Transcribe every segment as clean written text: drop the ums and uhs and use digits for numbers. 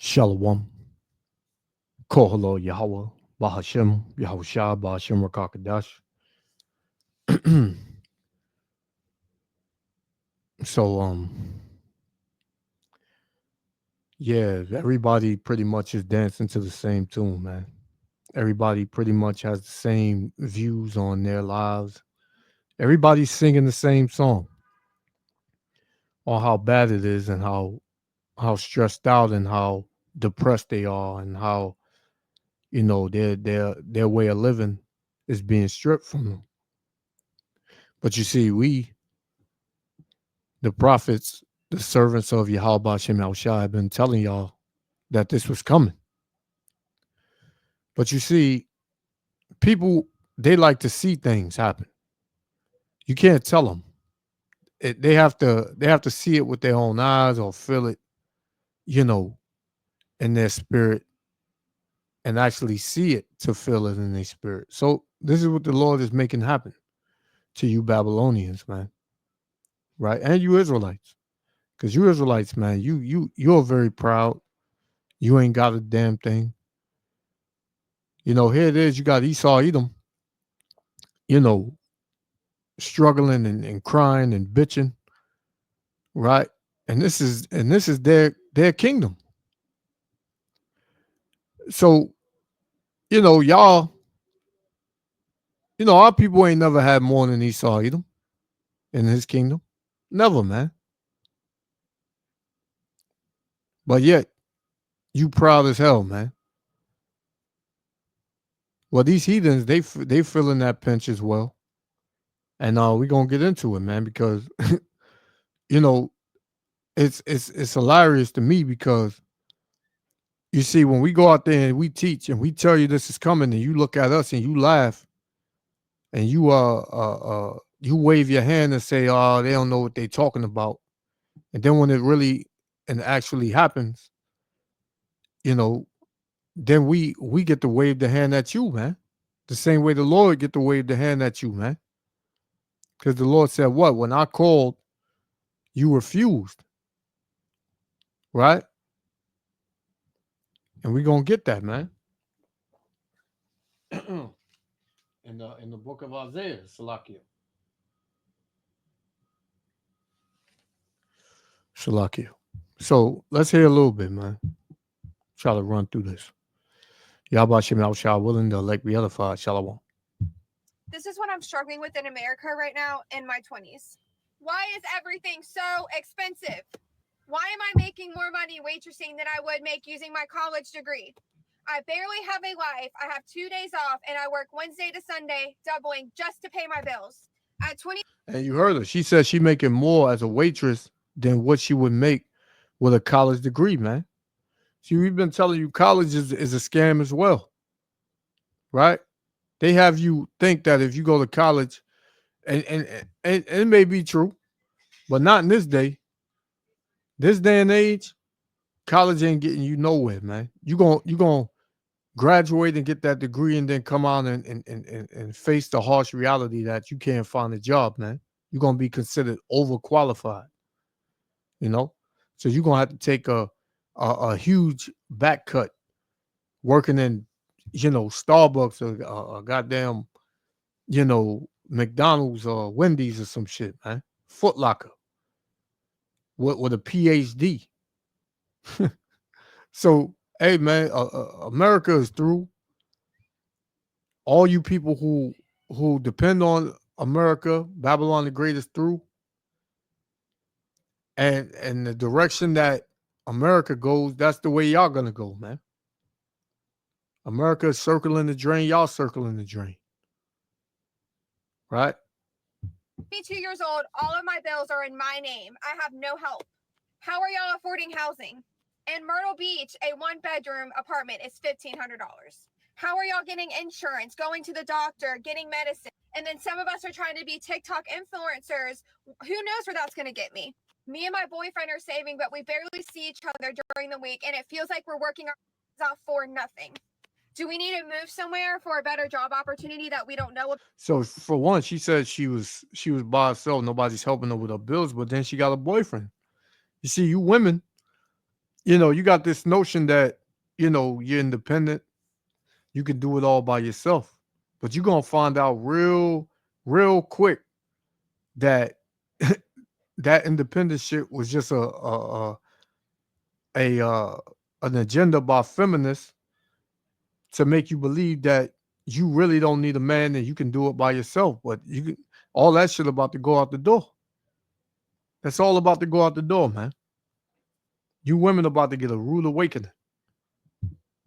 Shalom. Kohalo Yahweh. Bahashem. Yahushua. Bahashem Rakakadash. so, yeah, everybody pretty much is dancing to the same tune, man. Everybody pretty much has the same views on their lives. Everybody's singing the same song on how bad it is and how stressed out and how depressed they are and how their way of living is being stripped from them. But you see, we the prophets, the servants of Yahweh Shem Shai, have been telling y'all that this was coming. But you see, people, they like to see things happen. You can't tell them. They have to see it with their own eyes or feel it, you know, in their spirit and actually see it to feel it in their spirit. So this is what the Lord is making happen to you Babylonians, man. Right? And you Israelites. Because you Israelites, man, you're very proud. You ain't got a damn thing. Here it is. You got Esau, Edom, you know, struggling and crying and bitching, right? And this is their kingdom. So, y'all, our people ain't never had more than Esau, Edom in his kingdom. Never, man. But yet, you proud as hell, man. Well, these heathens, they feeling that pinch as well. And we're gonna get into it, man, because you know, it's hilarious to me because you see, when we go out there and we teach and we tell you this is coming, and you look at us and you laugh and you wave your hand and say, "Oh, they don't know what they're talking about," and then when it really and actually happens, you know, then we get to wave the hand at you, man. The same way the Lord get to wave the hand at you, man. Because the Lord said, "What? When I called, you refused, right?" And we're gonna get that, man. in the book of Isaiah, Salakia. Salakia. So let's hear a little bit, man. Try to run through this. Yahba Shem Shah willing to elect be edified. Shalom. This is what I'm struggling with in America right now in my 20s. Why is everything so expensive? Why am I making more money waitressing than I would make using my college degree? I barely have a life. I have 2 days off and I work Wednesday to Sunday, doubling just to pay my bills. At 20. And you heard her. She said she making more as a waitress than what she would make with a college degree, man. See, we've been telling you college is a scam as well, right? They have you think that if you go to college, and it may be true, but not in this day. This day and age, college ain't getting you nowhere, man. You gonna graduate and get that degree and then come out and face the harsh reality that you can't find a job, man. You're gonna be considered overqualified, you know. So you're gonna have to take a huge back cut working in, Starbucks or goddamn, McDonald's or Wendy's or some shit, man. Foot Locker with a PhD. So, hey, man, America is through. All you people who depend on America, Babylon the Great is through. And the direction that America goes, that's the way y'all gonna go, man. America is circling the drain, y'all circling the drain. Right? 22 years old, all of my bills are in my name. I have no help. How are y'all affording housing? In Myrtle Beach, a 1-bedroom apartment is $1,500. How are y'all getting insurance, going to the doctor, getting medicine? And then some of us are trying to be TikTok influencers. Who knows where that's going to get me? Me and my boyfriend are saving, but we barely see each other during the week, and it feels like we're working off for nothing. Do we need to move somewhere for a better job opportunity that we don't know? So for one, she said she was by herself. Nobody's helping her with her bills, but then she got a boyfriend. You see, you women, You got this notion that, you're independent, you can do it all by yourself. But you're gonna find out real quick that that independent shit was just a an agenda by feminists to make you believe that you really don't need a man and you can do it by yourself. But all that shit about to go out the door. That's all about to go out the door, man. You women about to get a rude awakening.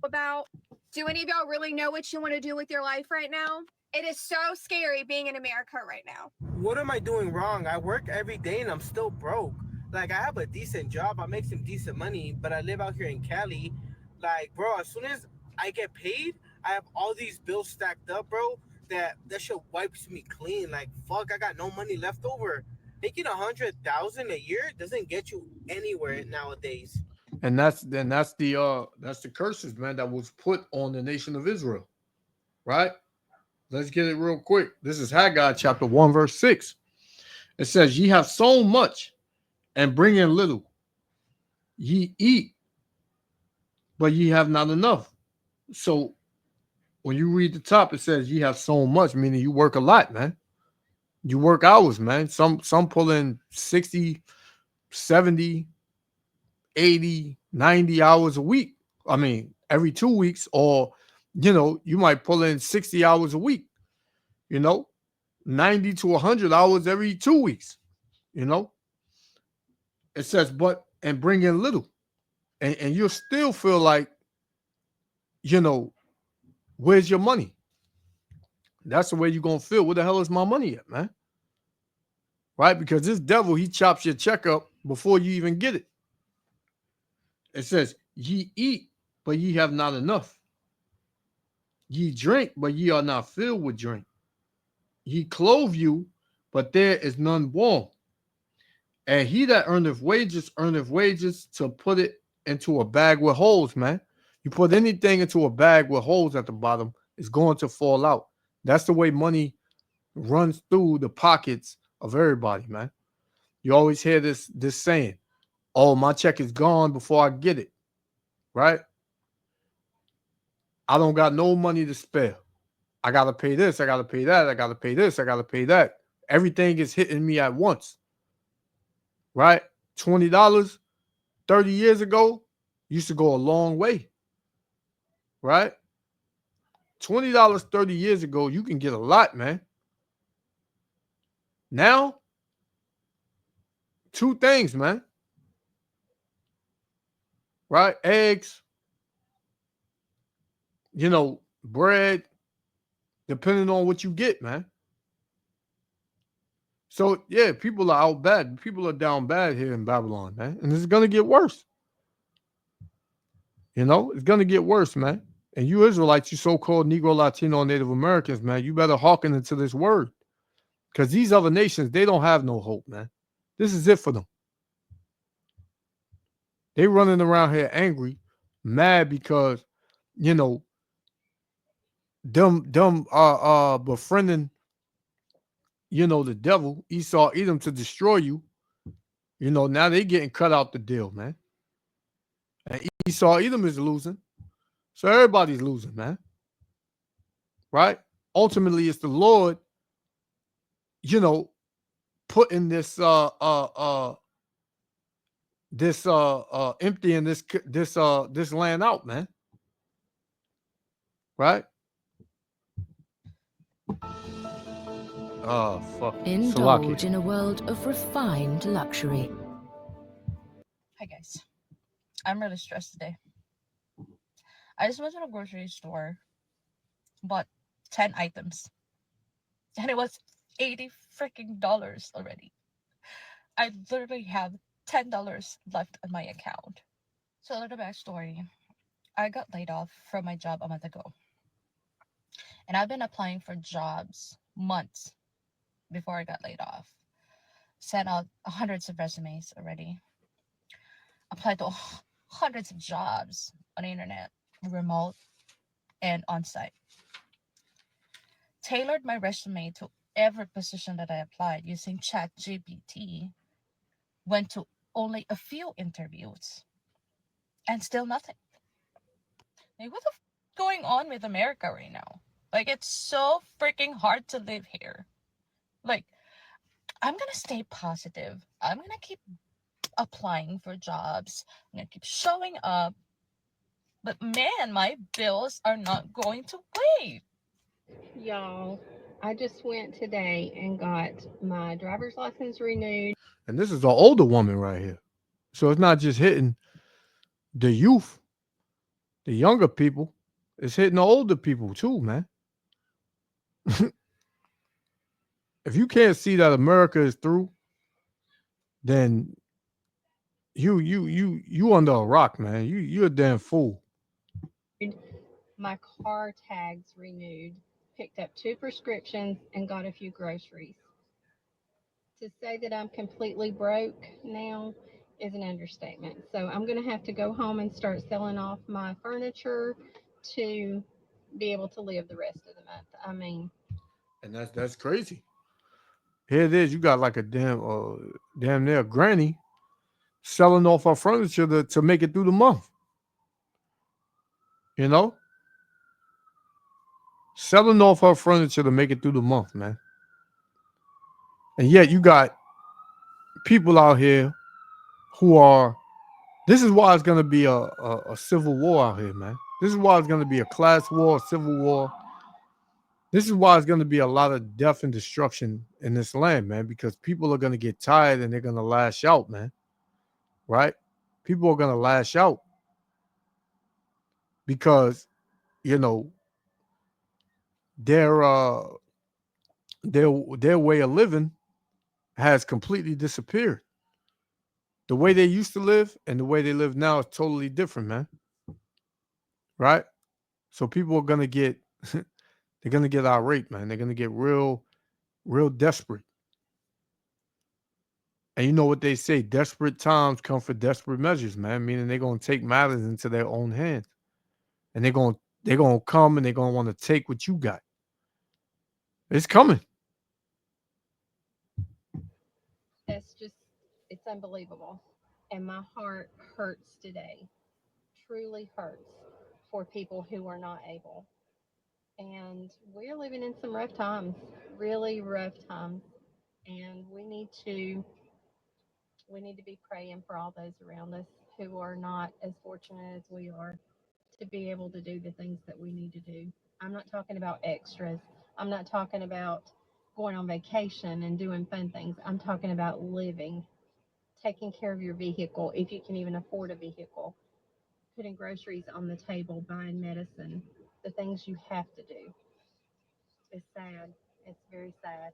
About, do any of y'all really know what you want to do with your life right now? It is so scary being in America right now. What am I doing wrong? I work every day and I'm still broke. Like, I have a decent job, I make some decent money, but I live out here in Cali. Like, bro, as soon as I get paid, I have all these bills stacked up, bro. That shit wipes me clean. Like, fuck, I got no money left over. Making 100,000 a year doesn't get you anywhere nowadays. And that's the curses, man, that was put on the nation of Israel. Right? Let's get it real quick. This is Haggai chapter 1, verse 6. It says, Ye have sown much and bring in little. Ye eat, but ye have not enough. So when you read the top, it says ye have sown much, meaning you work a lot, man. You work hours, man. Some pull in 60, 70, 80, 90 hours a week. I mean, every 2 weeks, or you might pull in 60 hours a week, you know, 90 to 100 hours every 2 weeks, you know. It says, but and bring in little. And you'll still feel like, you know, where's your money? That's the way you're gonna feel. Where the hell is my money at, man? Right? Because this devil, he chops your check up before you even get it. It says, ye eat, but ye have not enough. Ye drink, but ye are not filled with drink. Ye clothe you, but there is none warm. And he that earneth wages to put it into a bag with holes, man. You put anything into a bag with holes at the bottom, it's going to fall out. That's the way money runs through the pockets of everybody, man. You always hear this saying, "Oh, my check is gone before I get it." Right? I don't got no money to spare. I gotta pay this, I gotta pay that, I gotta pay this, I gotta pay that. Everything is hitting me at once. Right? $20 30 years ago used to go a long way. Right? $20 30 years ago, you can get a lot, man. Now, two things, man. Right? Eggs, bread, depending on what you get, man. So yeah, people are out bad. People are down bad here in Babylon, man. And it's gonna get worse. It's gonna get worse, man. And you Israelites, you so-called Negro, Latino, Native Americans, man, you better hearken into this word. Because these other nations, they don't have no hope, man. This is it for them. They running around here angry, mad because, you know, them befriending, the devil, Esau, Edom, to destroy you. Now they getting cut out the deal, man. And Esau, Edom is losing. So everybody's losing, man. Right? Ultimately, it's the Lord, you know, putting this emptying this land out, man. Right? Oh fuck. Indulge Salaki. in a world of refined luxury. Hi guys, I'm really stressed today. I just went to the grocery store, bought 10 items, and it was 80 freaking dollars already. I literally have $10 left on my account. So, a little backstory. I got laid off from my job a month ago, and I've been applying for jobs months before I got laid off. Sent out hundreds of resumes already, applied to hundreds of jobs on the internet, remote and on site. Tailored my resume to every position that I applied using ChatGPT. Went to only a few interviews. and still nothing. Like, what the going on with America right now? Like, it's so freaking hard to live here. Like, I'm gonna stay positive. I'm gonna keep applying for jobs. I'm gonna keep showing up. But man, my bills are not going to wait. Y'all, I just went today and got my driver's license renewed. And this is an older woman right here. So it's not just hitting the youth, the younger people. It's hitting the older people too, man. If you can't see that America is through, then you under a rock, man. You're a damn fool. My car tags renewed, picked up 2 prescriptions, and got a few groceries. To say that I'm completely broke now is an understatement. So I'm going to have to go home and start selling off my furniture to be able to live the rest of the month. I mean, And that's crazy. Here it is. You got like a damn near granny selling off her furniture to make it through the month. You know, selling off her furniture to make it through the month, man. And yet you got people out here who are. This is why it's gonna be a civil war out here, man. This is why it's gonna be a class war, a civil war. This is why it's gonna be a lot of death and destruction in this land, man. Because people are gonna get tired and they're gonna lash out, man. Right? People are gonna lash out because you know their uh their way of living has completely disappeared. The way they used to live and the way they live now is totally different, man. Right? So people are gonna get they're gonna get irate, man. They're gonna get real desperate. And you know what they say, desperate times come for desperate measures, man. Meaning they're gonna take matters into their own hands. And they're gonna come and they're gonna want to take what you got. It's coming. it's just, it's unbelievable. And my heart hurts today, truly hurts for people who are not able. And we're living in some rough times, really rough times. And we need to be praying for all those around us who are not as fortunate as we are to be able to do the things that we need to do. I'm not talking about extras. I'm not talking about going on vacation and doing fun things. I'm talking about living, taking care of your vehicle if you can even afford a vehicle, putting groceries on the table, buying medicine, the things you have to do. It's sad. It's very sad.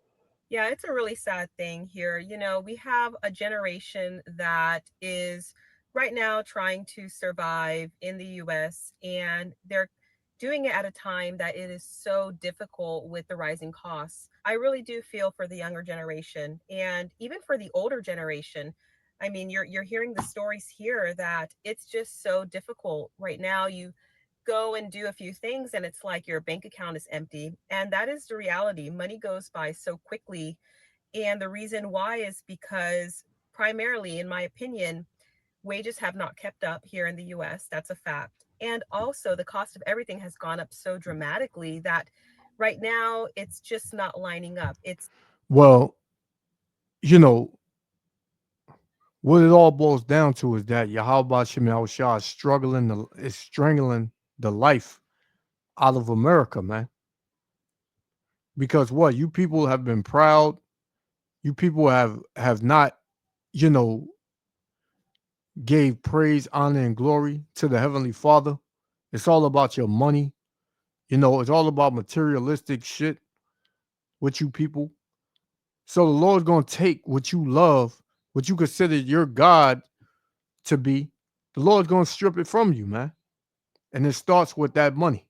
Yeah, it's a really sad thing here. We have a generation that is right now trying to survive in the US, and they're doing it at a time that it is so difficult with the rising costs. I really do feel for the younger generation and even for the older generation. I mean, you're hearing the stories here that it's just so difficult right now. You go and do a few things and it's like your bank account is empty, and that is the reality. Money goes by so quickly, and the reason why is because, primarily in my opinion, wages have not kept up here in the US. That's a fact. And also the cost of everything has gone up so dramatically that right now it's just not lining up. It's Well, you know, what it all boils down to is that Yahweh Shem Shah is strangling the life out of America, man. Because what you people have been proud, you people have not, you know, gave praise, honor, and glory to the Heavenly Father. It's all about your money. It's all about materialistic shit with you people. So the Lord's gonna take what you love, what you consider your God to be. The Lord's gonna strip it from you, man. And it starts with that money.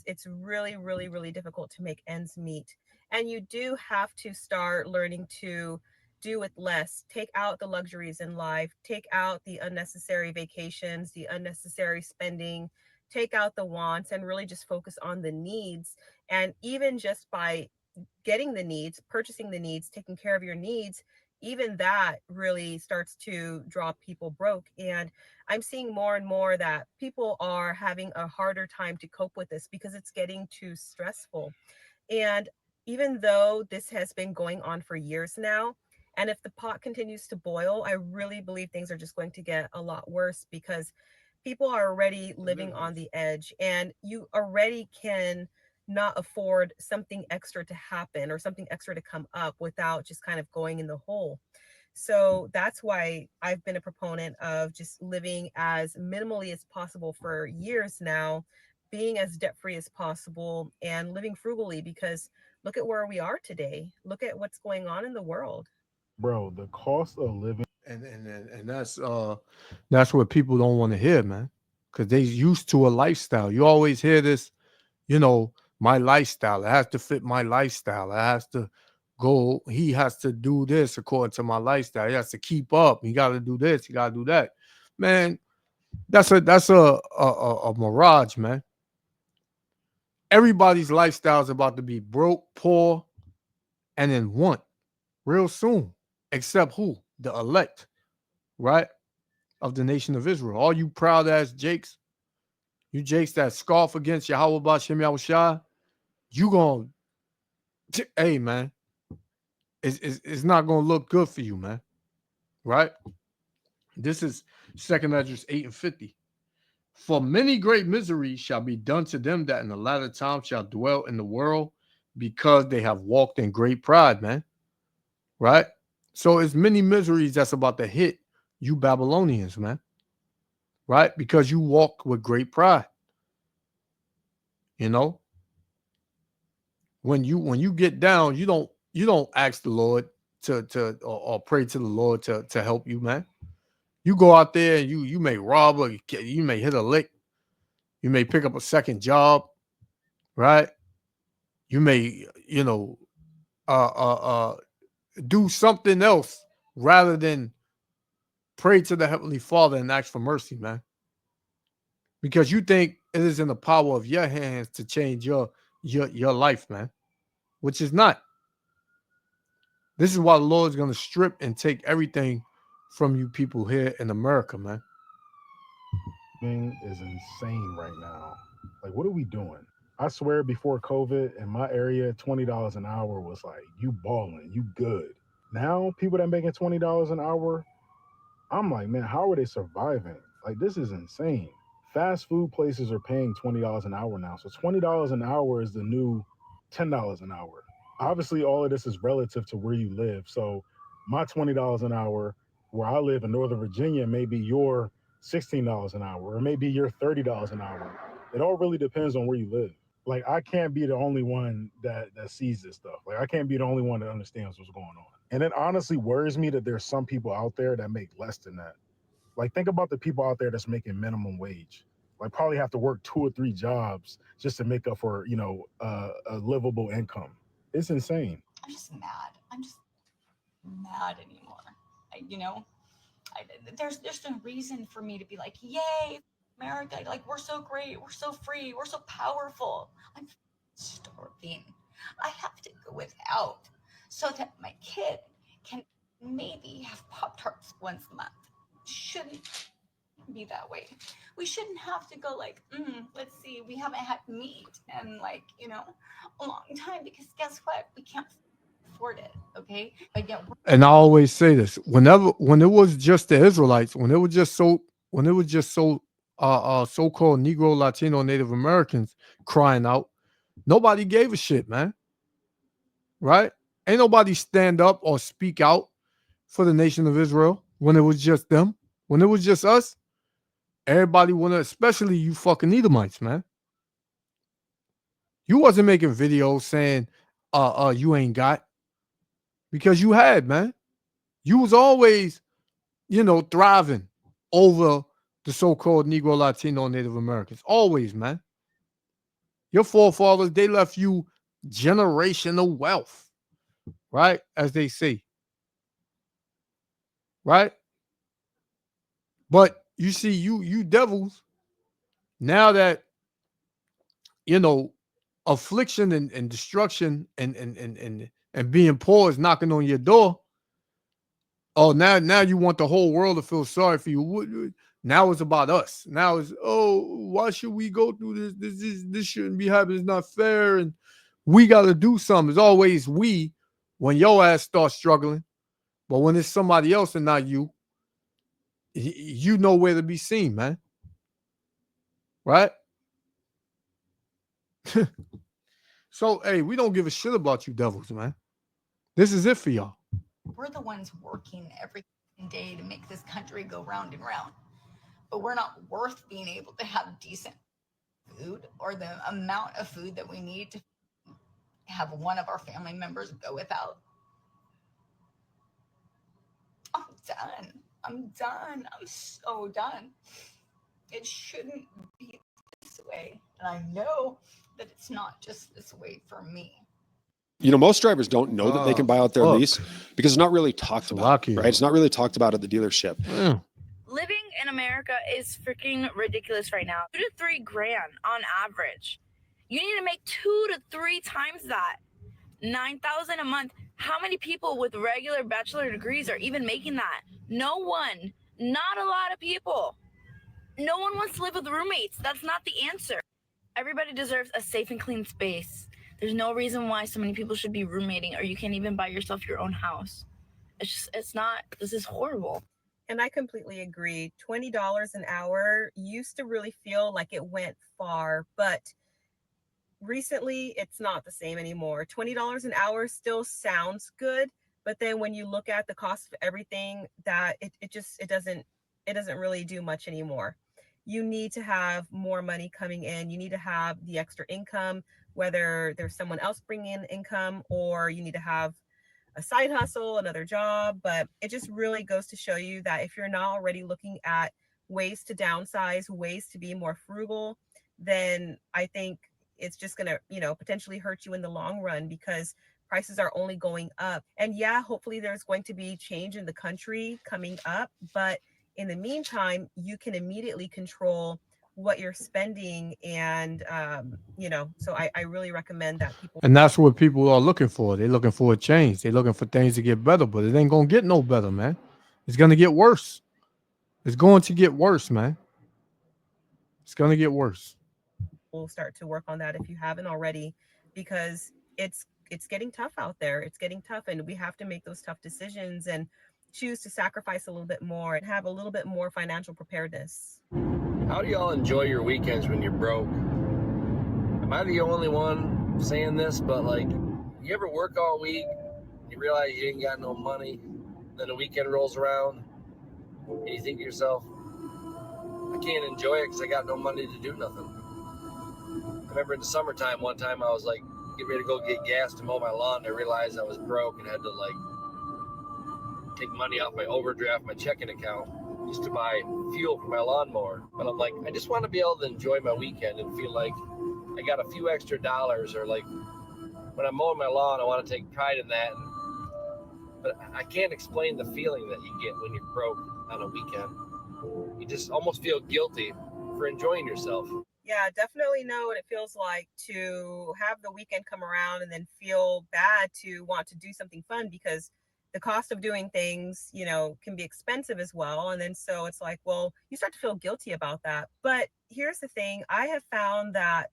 it's really, really, really difficult to make ends meet. And you do have to start learning to do with less. Take out the luxuries in life, take out the unnecessary vacations, the unnecessary spending, take out the wants, and really just focus on the needs. And even just by getting the needs, purchasing the needs, taking care of your needs, even that really starts to draw people broke. And I'm seeing more and more that people are having a harder time to cope with this because it's getting too stressful. And even though this has been going on for years now, and if the pot continues to boil, I really believe things are just going to get a lot worse because people are already living on the edge, and you already can not afford something extra to happen or something extra to come up without just kind of going in the hole. So that's why I've been a proponent of just living as minimally as possible for years now, being as debt free as possible and living frugally, because look at where we are today. Look at what's going on in the world. Bro, the cost of living. And that's what people don't want to hear, man, because they used to a lifestyle. You always hear this, you know, my lifestyle. It has to fit my lifestyle. It has to go. He has to do this according to my lifestyle. He has to keep up. He got to do this. He got to do that. Man, that's a mirage, man. Everybody's lifestyle is about to be broke, poor, and in want real soon. Except who? The elect, right? Of the nation of Israel. All you proud ass Jakes, you Jakes that scoff against Yahweh Bashem Yahushua, you going to, hey, man, it's not going to look good for you, man, right? This is 2nd Esdras 8 and 50. For many great miseries shall be done to them that in the latter time shall dwell in the world because they have walked in great pride, man, right? So it's many miseries that's about to hit you Babylonians, man, right? Because you walk with great pride, you know? When you get down, you don't ask the Lord or pray to the Lord to help you, man. You go out there and you may rob or you may hit a lick, you may pick up a second job, right? You may uh uh uh do something else rather than pray to the Heavenly Father and ask for mercy, man. Because you think it is in the power of your hands to change your life, man, which is not. This is why the Lord is going to strip and take everything from you people here in America, man. Is insane right now. Like, what are we doing? I swear before COVID in my area, $20 an hour was like, you balling, you good. Now, people that making $20 an hour, I'm like, man, how are they surviving? Like, this is insane. Fast food places are paying $20 an hour now. So $20 an hour is the new $10 an hour. Obviously, all of this is relative to where you live. So my $20 an hour where I live in Northern Virginia may be your $16 an hour, or maybe your $30 an hour. It all really depends on where you live. Like, I can't be the only one that sees this stuff. Like, I can't be the only one that understands what's going on. And it honestly worries me that there's some people out there that make less than that. Like, think about the people out there that's making minimum wage. Like, probably have to work 2 or 3 jobs just to make up for, a livable income. It's insane. I'm just mad. I'm just mad anymore. You know, there's no reason for me to be like, yay, America! Like, we're so great, we're so free, we're so powerful. I'm starving. I have to go without so that my kid can maybe have Pop Tarts once a month. Shouldn't be that way. We shouldn't have to go like, let's see, we haven't had meat in like, a long time, because guess what? We can't afford it. Okay. Again, And I always say this: when it was just the Israelites, when it was just so-called Negro, Latino, Native Americans crying out, nobody gave a shit, man. Right? Ain't nobody stand up or speak out for the nation of Israel when it was just them. When it was just us, everybody wanted, especially you fucking Edomites, man. You wasn't making videos saying, you ain't got, because you had, man. You was always, thriving over the so-called Negro, Latino, Native Americans. Always, man. Your forefathers, they left you generational wealth, right? As they say, right? But you see, you devils, now that, affliction and destruction and being poor is knocking on your door, Oh, now you want the whole world to feel sorry for you. Now it's about us. Now it's, oh, why should we go through this? This shouldn't be happening. It's not fair, and we got to do something. It's always we when your ass starts struggling, but when it's somebody else and not you, you know where to be seen, man. Right? So, hey, we don't give a shit about you devils, man. This is it for y'all. We're the ones working every day to make this country go round and round. But we're not worth being able to have decent food or the amount of food that we need to have one of our family members go without. I'm done. I'm done. I'm so done. It shouldn't be this way. And I know that it's not just this way for me. You know, most drivers don't know that they can buy out their lease because it's not really talked about, right? It's not really talked about at the dealership. Yeah. Living in America is freaking ridiculous right now. 2 to 3 grand on average. You need to make 2 to 3 times that. 9,000 a month. How many people with regular bachelor degrees are even making that? No one. Not a lot of people. No one wants to live with roommates. That's not the answer. Everybody deserves a safe and clean space. There's no reason why so many people should be roommating, or you can't even buy yourself your own house. It's not, this is horrible. And I completely agree. $20 an hour used to really feel like it went far, but recently it's not the same anymore. $20 an hour still sounds good, but then when you look at the cost of everything, that it doesn't really do much anymore. You need to have more money coming in. You need to have the extra income, whether there's someone else bringing in income or you need to have a side hustle, another job. But it just really goes to show you that if you're not already looking at ways to downsize, ways to be more frugal, then I think it's just going to, potentially hurt you in the long run because prices are only going up. And yeah, hopefully there's going to be change in the country coming up, but in the meantime, you can immediately control what you're spending. And, so I really recommend that people. And that's what people are looking for. They're looking for a change. They're looking for things to get better, but it ain't going to get no better, man. It's going to get worse. It's going to get worse, man. It's going to get worse. We'll start to work on that if you haven't already, because it's getting tough out there. It's getting tough, and we have to make those tough decisions and choose to sacrifice a little bit more and have a little bit more financial preparedness. How do y'all enjoy your weekends when you're broke? Am I the only one saying this? But you ever work all week, you realize you ain't got no money, then the weekend rolls around, and you think to yourself, I can't enjoy it because I got no money to do nothing. I remember in the summertime, one time I was getting ready to go get gas to mow my lawn, and I realized I was broke and had to take money off my overdraft, my checking account, just to buy fuel for my lawnmower. But I'm I just want to be able to enjoy my weekend and feel like I got a few extra dollars, or when I'm mowing my lawn, I want to take pride in that. But I can't explain the feeling that you get when you're broke on a weekend. You just almost feel guilty for enjoying yourself. Yeah, definitely know what it feels like to have the weekend come around and then feel bad to want to do something fun, because the cost of doing things, can be expensive as well. And then so it's you start to feel guilty about that. But here's the thing. I have found that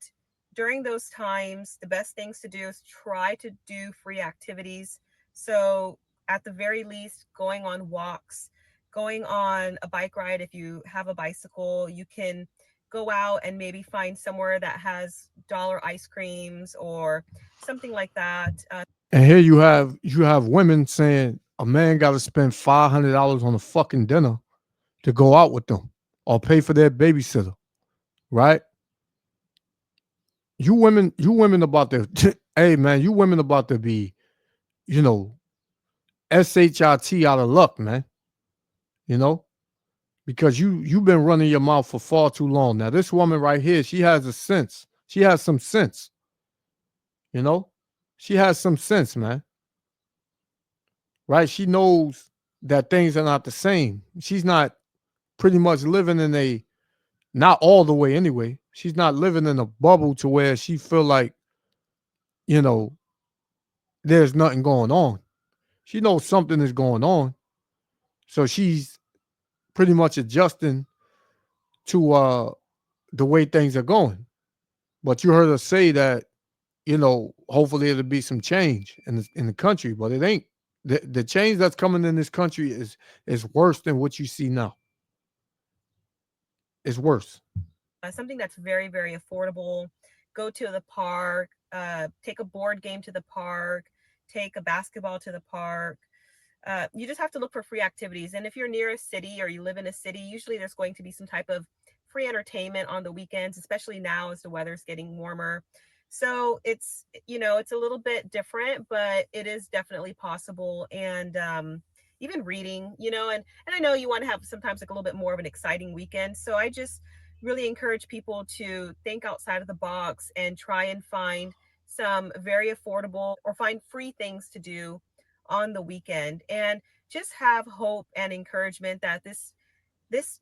during those times, the best things to do is try to do free activities. So at the very least, going on walks, going on a bike ride. If you have a bicycle, you can go out and maybe find somewhere that has dollar ice creams or something like that. And here you have women saying a man got to spend $500 on a fucking dinner to go out with them or pay for their babysitter, right? You women about to, hey man, you women about to be, SHIT out of luck, man. Because you've been running your mouth for far too long. Now this woman right here, she has a sense. She has some sense. She has some sense, man. Right? She knows that things are not the same. She's not pretty much living in not all the way anyway. She's not living in a bubble to where she feel like, there's nothing going on. She knows something is going on. So she's pretty much adjusting to the way things are going. But you heard her say that, hopefully it'll be some change in the country, but it ain't. The change that's coming in this country is worse than what you see now. It's worse. Something that's very, very affordable. Go to the park, take a board game to the park, take a basketball to the park. You just have to look for free activities. And if you're near a city or you live in a city, usually there's going to be some type of free entertainment on the weekends, especially now as the weather's getting warmer. So it's a little bit different, but it is definitely possible. And even reading, and I know you want to have sometimes like a little bit more of an exciting weekend. So I just really encourage people to think outside of the box and try and find some very affordable or find free things to do on the weekend, and just have hope and encouragement that this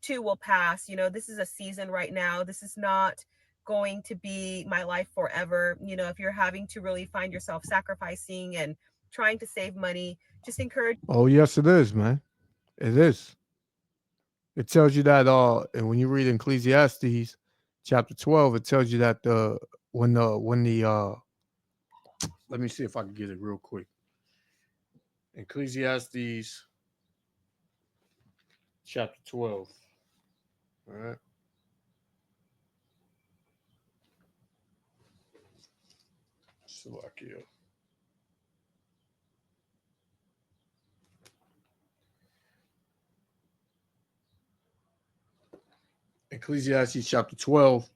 too will pass. This is a season right now. This is not going to be my life forever. If you're having to really find yourself sacrificing and trying to save money, just encourage. Oh, yes, it is, man. It is. It tells you that and when you read Ecclesiastes chapter 12, it tells you that when the let me see if I can get it real quick. Ecclesiastes chapter 12. All right. Slovakia. Ecclesiastes chapter 12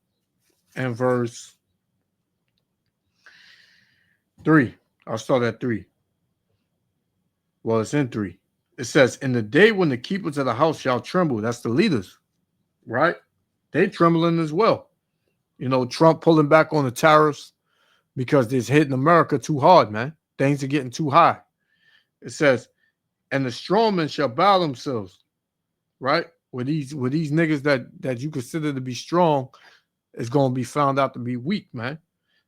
and verse 3. I'll start at 3. Well, it's in 3. It says, in the day when the keepers of the house shall tremble, that's the leaders, right? They trembling as well. Trump pulling back on the tariffs because it's hitting America too hard, man. Things are getting too high. It says, and the strong men shall bow themselves, right? With these niggas that you consider to be strong is going to be found out to be weak, man.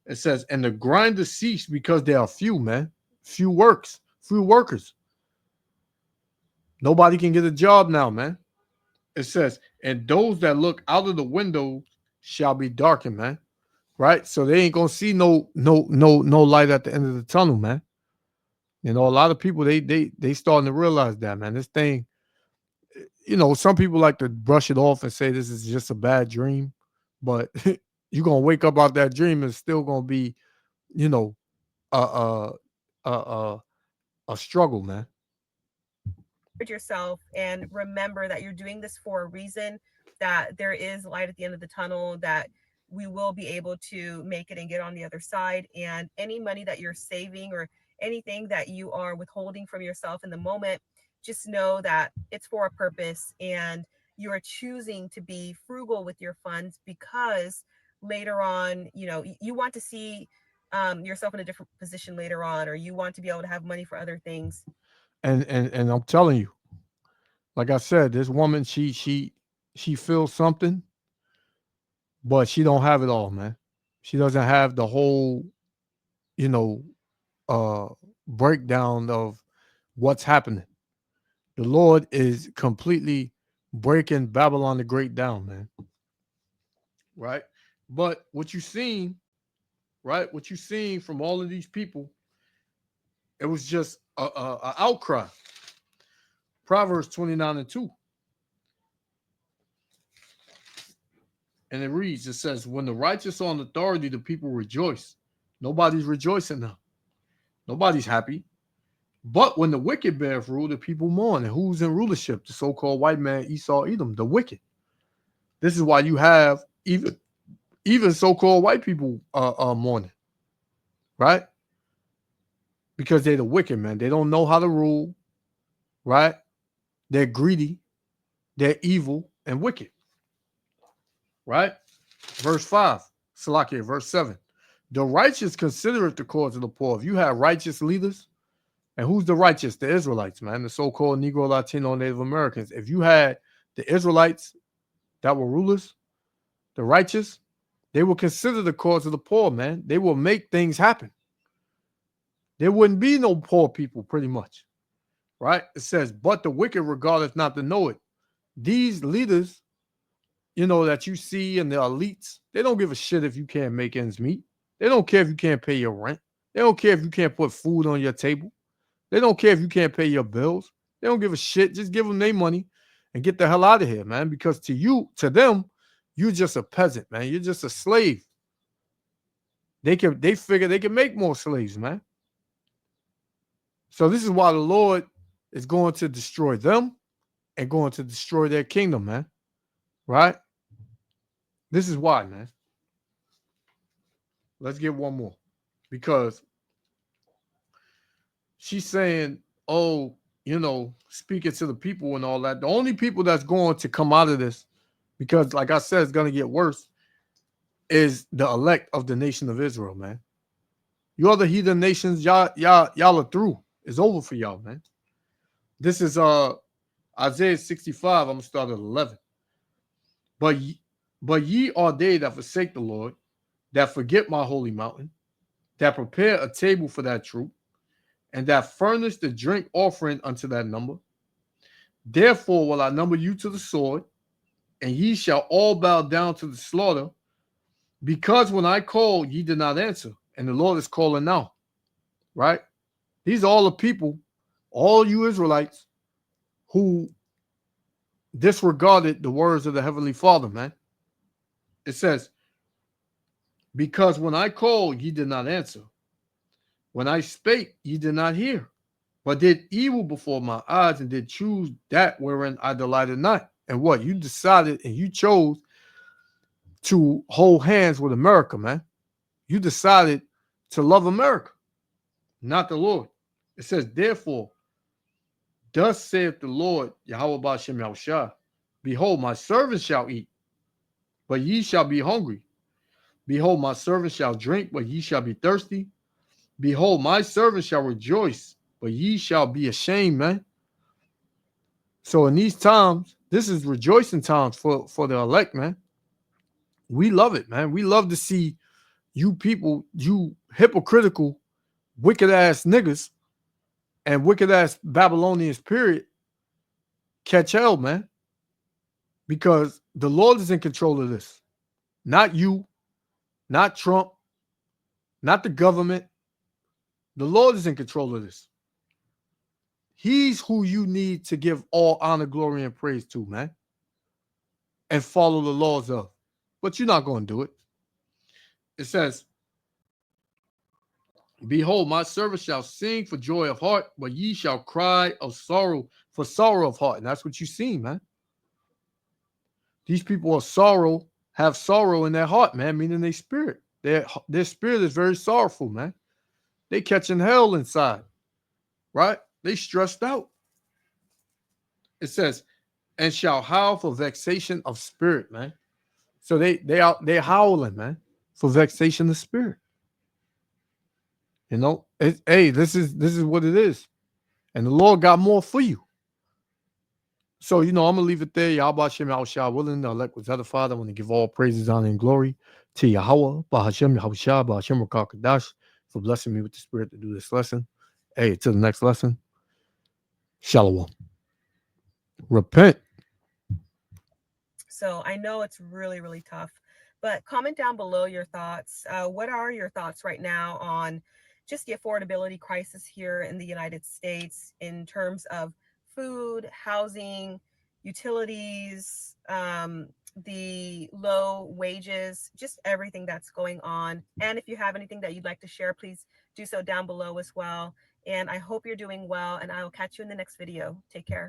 It says, and the grinders cease because they are few, man. Few workers. Nobody can get a job now, man. It says, and those that look out of the window shall be darkened, man. Right? So they ain't gonna see no light at the end of the tunnel, man. A lot of people they starting to realize that, man. This thing, some people like to brush it off and say this is just a bad dream, but you're gonna wake up out that dream and it's still gonna be, a a a, a struggle, man. Yourself and remember that you're doing this for a reason, that there is light at the end of the tunnel, that we will be able to make it and get on the other side. And any money that you're saving or anything that you are withholding from yourself in the moment, just know that it's for a purpose, and you are choosing to be frugal with your funds because later on, you want to see yourself in a different position later on, or you want to be able to have money for other things. And I'm telling you, like I said, this woman, she feels something, but she don't have it all, man. She doesn't have the whole, breakdown of what's happening. The Lord is completely breaking Babylon the Great down, man. Right? But what you seen, right? What you seen from all of these people, it was just a outcry. Proverbs 29:2. And it reads, it says, when the righteous are on authority, the people rejoice. Nobody's rejoicing now. Nobody's happy. But when the wicked bear rule, the people mourn. And who's in rulership? The so-called white man, Esau, Edom, the wicked. This is why you have even so-called white people mourning. Right? Because they're the wicked, man. They don't know how to rule. Right? They're greedy. They're evil and wicked. Right? Verse 5. Salakia, verse 7. The righteous considereth the cause of the poor. If you have righteous leaders, and who's the righteous? The Israelites, man. The so-called Negro, Latino, Native Americans. If you had the Israelites that were rulers, the righteous, they will consider the cause of the poor, man. They will make things happen. There wouldn't be no poor people, pretty much. right? It says, but the wicked regardeth not to know it. These leaders, that you see and the elites, they don't give a shit if you can't make ends meet. They don't care if you can't pay your rent. They don't care if you can't put food on your table. They don't care if you can't pay your bills. They don't give a shit. Just give them their money and get the hell out of here, man. Because to them, you're just a peasant, man. You're just a slave. They figure they can make more slaves, man. So this is why the Lord is going to destroy them and going to destroy their kingdom, man. Right? This is why, man. Let's get one more. Because she's saying, oh, speaking to the people and all that. The only people that's going to come out of this, because like I said, it's going to get worse, is the elect of the nation of Israel, man. You other heathen nations, y'all are through. It's over for y'all, man. This is Isaiah 65. I'm gonna start at 11. But ye are they that forsake the Lord, that forget my holy mountain, that prepare a table for that troop, and that furnish the drink offering unto that number. Therefore will I number you to the sword, and ye shall all bow down to the slaughter, because when I called, ye did not answer, and the Lord is calling now. Right? These are all the people, all you Israelites, who disregarded the words of the Heavenly Father, man. It says, because when I called, ye did not answer. When I spake, ye did not hear, but did evil before my eyes, and did choose that wherein I delighted not. And what? You decided and you chose to hold hands with America, man. You decided to love America, not the Lord. It says, therefore, thus saith the Lord, Yahweh Ba'ashem Yahushua, behold, my servants shall eat, but ye shall be hungry. Behold, my servants shall drink, but ye shall be thirsty. Behold, my servants shall rejoice, but ye shall be ashamed, man. So in these times, this is rejoicing times for the elect, man. We love it, man. We love to see you people, you hypocritical, wicked ass niggas and wicked ass Babylonians, period, catch hell, man. Because the Lord is in control of this. Not you, not Trump, not the government. The Lord is in control of this. He's who you need to give all honor, glory, and praise to, man. And follow the laws of. But you're not going to do it. It says, behold, my servant shall sing for joy of heart, but ye shall cry of sorrow for sorrow of heart. And that's what you see, man. These people have sorrow in their heart, man, meaning their spirit. Their spirit is very sorrowful, man. They catching hell inside, right? They stressed out. It says, and shall howl for vexation of spirit, man. So they're howling, man, for vexation of spirit. Hey, this is what it is. And the Lord got more for you. So, I'm going to leave it there. Yahweh Hashem Yahushua willing. The elect was other Father. I want to give all praises, honor, and glory to Yahweh, Bahashem Yahushua, Bahashem Rakakadash, for blessing me with the Spirit to do this lesson. Hey, to the next lesson. Shalom. Repent. So I know it's really, really tough, but comment down below your thoughts. What are your thoughts right now on just the affordability crisis here in the United States in terms of food, housing, utilities, the low wages, just everything that's going on. And if you have anything that you'd like to share, please do so down below as well. And I hope you're doing well, and I will catch you in the next video. Take care.